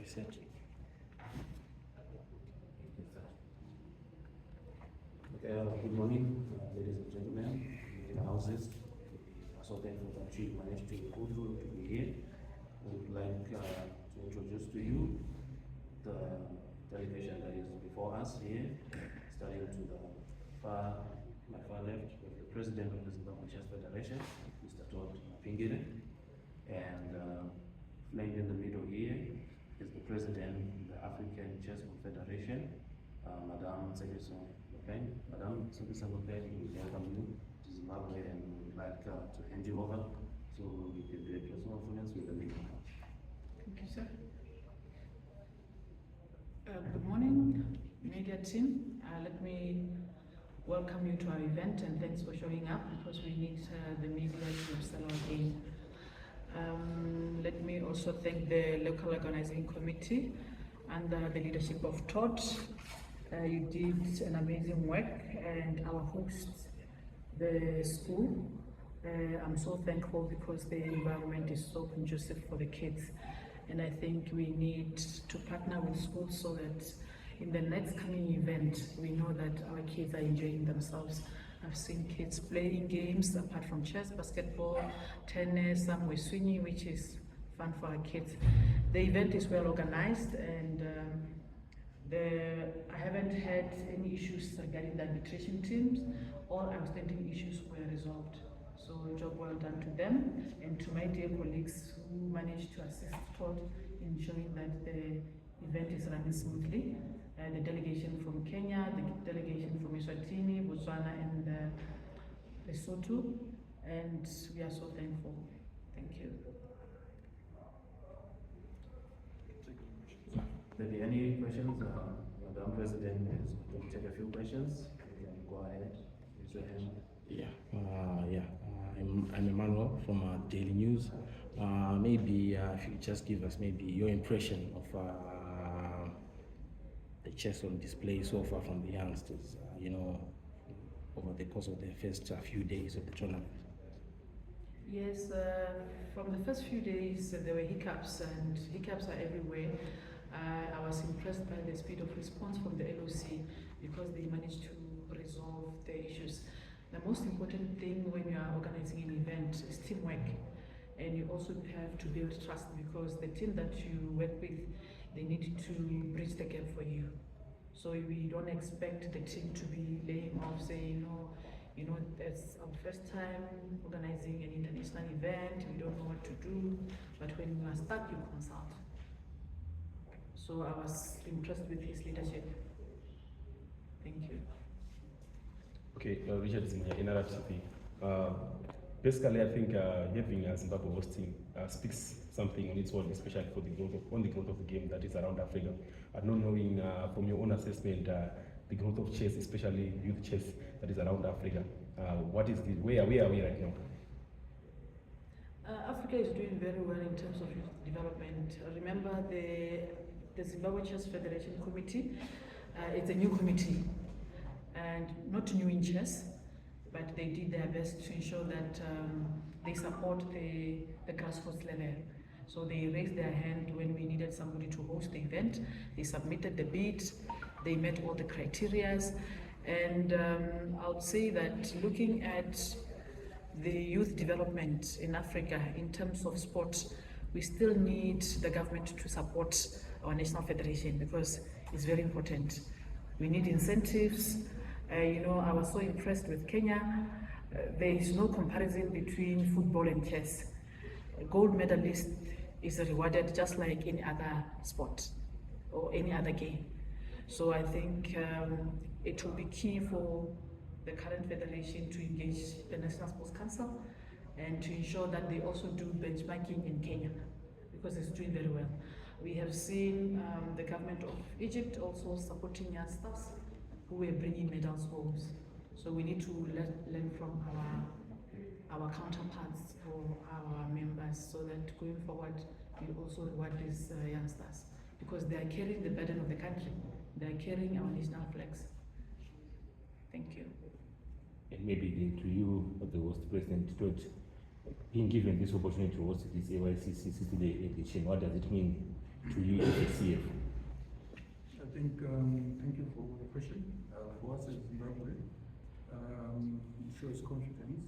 research. Okay, good morning, ladies and gentlemen, in the houses. So thankful that you managed to go through to be here. I would like to introduce to you the delegation that is before us here, starting to my far left, with the President of the Zimbabwe Chess Federation, Mr. Todd Pingire, and flanked in the middle here is the President of the African Chess Confederation, Madame Tsebiso Mokeng. Madame Tsebiso Mokeng, we welcome you to Zimbabwe and we would like to hand you over so we can do a personal influence with the meeting. Thank you, sir. Good morning, media team. Let me welcome you to our event and thanks for showing up because we need the media to sell our game. Let me also thank the local organizing committee under the leadership of Todd. You did an amazing work, and our host, the school. I'm so thankful because the environment is so conducive for the kids. And I think we need to partner with schools so that in the next coming event, we know that our kids are enjoying themselves. I've seen kids playing games apart from chess, basketball, tennis, some were swinging, which is fun for our kids. The event is well organized and I haven't had any issues regarding the arbitration teams. All outstanding issues were resolved. So job well done to them and to my dear colleagues who managed to assist Todd in ensuring that the event is running smoothly. The delegation from Kenya, the delegation from Eswatini, Botswana and Lesotho, and we are so thankful. Thank you. Maybe any questions? Madam President is going to take a few questions. You can go ahead, raise your hand. I'm Emmanuel from Daily News. Maybe if you just give us maybe your impression of the chess on display so far from the youngsters, over the course of the first few days of the tournament. Yes, from the first few days there were hiccups, and hiccups are everywhere. I was impressed by the speed of response from the LOC because they managed to resolve the issues. The most important thing when you are organizing an event is teamwork, and you also have to build trust because the team that you work with, they need to bridge the gap for you. So we don't expect the team to be laying off, saying, that's our first time organizing an international event, we don't know what to do, but when you are stuck, you consult. So I was impressed with his leadership. Thank you. Okay, Richard Zimya, NRR TV. Basically, I think having Zimbabwe hosting speaks something on its own, especially for the growth of the game that is around Africa. Not knowing from your own assessment the growth of chess, especially youth chess that is around Africa. Where are we right now? Africa is doing very well in terms of youth development. Remember the Zimbabwe Chess Federation Committee, it's a new committee and not new in chess, but they did their best to ensure that they support the grassroots level. So they raised their hand when we needed somebody to host the event. They submitted the bid, they met all the criteria, and I would say that looking at the youth development in Africa in terms of sport, we still need the government to support our national federation because it's very important. We need incentives. I was so impressed with Kenya. There is no comparison between football and chess. A gold medalist is rewarded just like any other sport or any other game. So I think it will be key for the current federation to engage the National Sports Council and to ensure that they also do benchmarking in Kenya because it's doing very well. We have seen the government of Egypt also supporting youngsters who were bringing medals home. So we need to learn from our counterparts or our members so that going forward we also reward these youngsters because they are carrying the burden of the country. They are carrying our national flags. Thank you. And maybe to you, the host President Todd, being given this opportunity to host this AYCC City Day edition, what does it mean to you as the CF? I think, thank you for the question. For us as Zimbabwe, it shows confidence,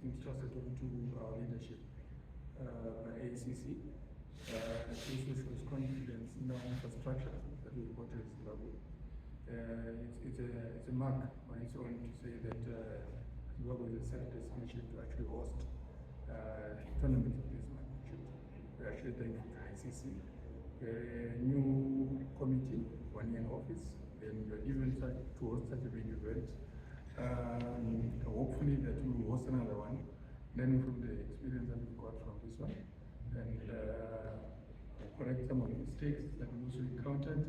entrusted to our leadership by ACC. It also shows confidence in our infrastructure that we've got as Zimbabwe. It's a mark on its own to say that Zimbabwe is a set destination to actually host tournaments of this magnitude. We're actually thankful to ICC. We're a new committee, 1 year in office, and we're given to host such a big event. Hopefully that we will host another one, learning from the experience that we've got from this one, and correct some of the mistakes that we also encountered.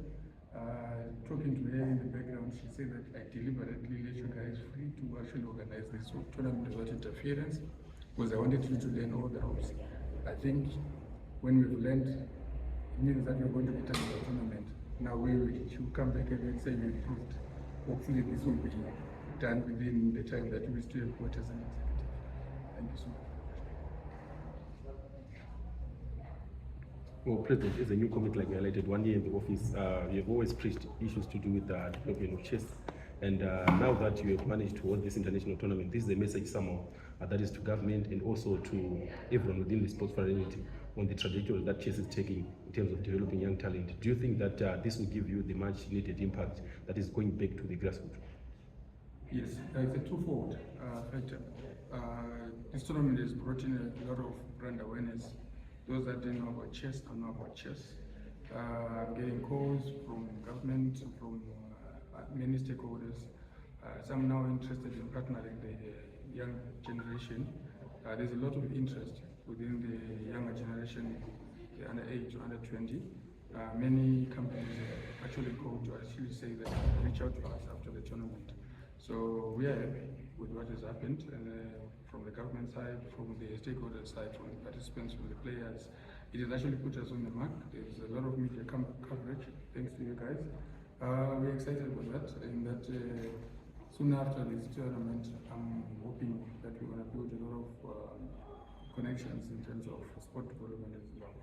Talking to her in the background, she said that I deliberately let you guys free to actually organize this tournament without interference, because I wanted you to learn all the ropes. I think when we've learned, it means that we're going to be taking the tournament. Now we should come back and say we improved. Hopefully this will be done within the time that we still have got as an executive. Thank you so much. Well, President, as a new committee, like you highlighted, 1 year in the office, you have always preached issues to do with the development of chess. And now that you have managed to hold this international tournament, this is a message somehow that is to government and also to everyone within the sports fraternity on the trajectory that chess is taking in terms of developing young talent. Do you think that this will give you the much needed impact that is going back to the grassroots? Yes, it's a twofold factor. This tournament has brought in a lot of brand awareness. Those that didn't know about chess don't know about chess. Getting calls from government, from many stakeholders. Some now interested in partnering the young generation. There's a lot of interest within the younger generation, the under 8 to under 20. Many companies actually called to actually say that reach out to us after the tournament. So we are happy with what has happened from the government side, from the stakeholder side, from the participants, from the players. It has actually put us on the map. There's a lot of media coverage, thanks to you guys. We're excited about that, and that soon after this tournament, I'm hoping that we're going to build a lot of connections in terms of sport development as well.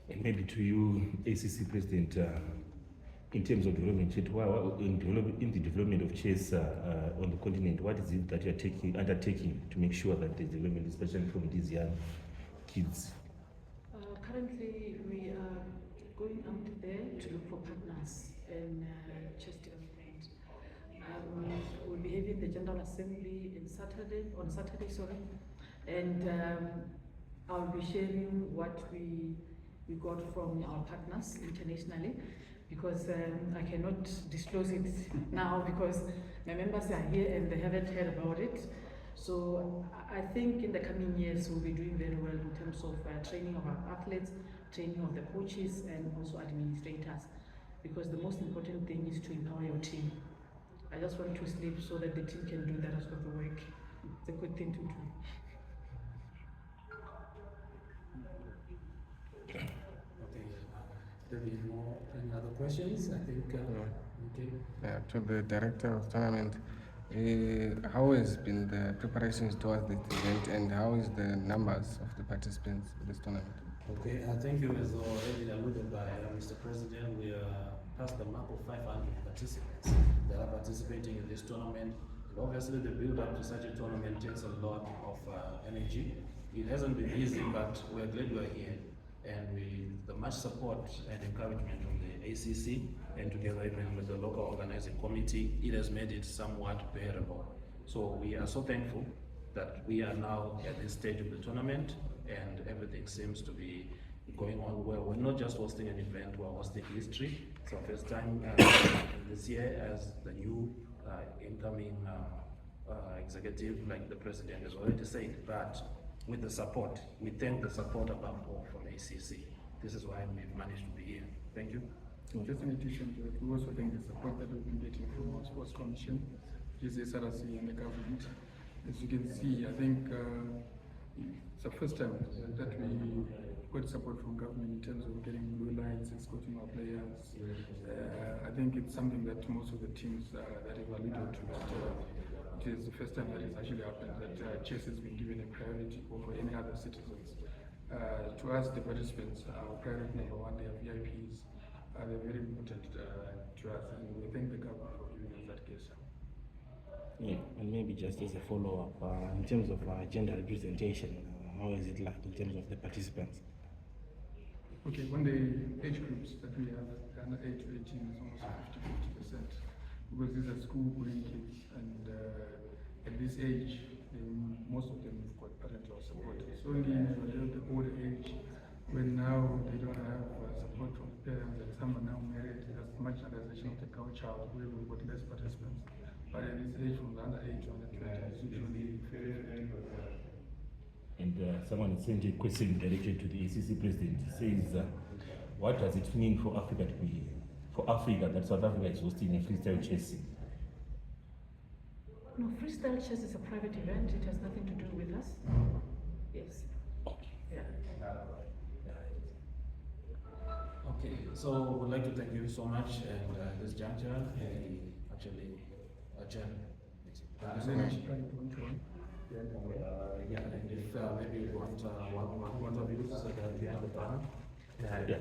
And maybe to you, ACC President, in terms of development, in the development of chess on the continent, what is it that you're undertaking to make sure that the development, especially from these young kids? Currently, we are going out there to look for partners in chess development. We'll be having the General Assembly on Saturday, and I'll be sharing what we got from our partners internationally, because I cannot disclose it now because my members are here and they haven't heard about it. So I think in the coming years we'll be doing very well in terms of training of our athletes, training of the coaches and also administrators, because the most important thing is to empower your team. I just want to sleep so that the team can do the rest of the work. It's a good thing to do. There be any other questions? I think, okay. Yeah, to the director of tournament, how has been the preparations towards this event, and how is the numbers of the participants in this tournament? Okay, thank you. As already alluded by Mr. President, we are past the mark of 500 participants that are participating in this tournament. Obviously, the build-up to such a tournament takes a lot of energy. It hasn't been easy, but we're glad we're here. And with the much support and encouragement from the ACC and together even with the local organizing committee, it has made it somewhat bearable. So we are so thankful that we are now at this stage of the tournament and everything seems to be going on well. We're not just hosting an event, we're hosting history. It's our first time this year as the new incoming executive, like the president has already said, but with the support. We thank the support above all from ACC. This is why we've managed to be here. Thank you. Just in addition to it, we also thank the support that we've been getting from our sports commission, which is SRC and the government. As you can see, I think it's the first time that we got support from government in terms of getting blue lights, escorting our players. I think it's something that most of the teams that have alluded to it is the first time that it's actually happened that chess has been given a priority over any other citizens. To us, the participants, our priority number one, they are VIPs. They're very important to us, and we thank the government for giving us that case. Yeah, and maybe just as a follow-up, in terms of gender representation, how is it like in terms of the participants? Okay, when the age groups that we have, under 8 to 18 is almost 50%, because these are school-going kids, and at this age, most of them have got parental support. It's only usually the older age, when now they don't have support from parents, and some are now married, there's marginalization of the girl child, where we've got less participants. But at this age, from the under 8 to under 20, it's usually very. And someone sent a question directed to the ACC president. He says, what does it mean for Africa that South Africa is hosting a freestyle chess? No, freestyle chess is a private event. It has nothing to do with us. Yes. Yeah. Okay, so we'd like to thank you so much, and this juncture, actually adjourn. Thank you so much. Yeah, and if maybe you want one of you to sit at the end of the panel. Yeah,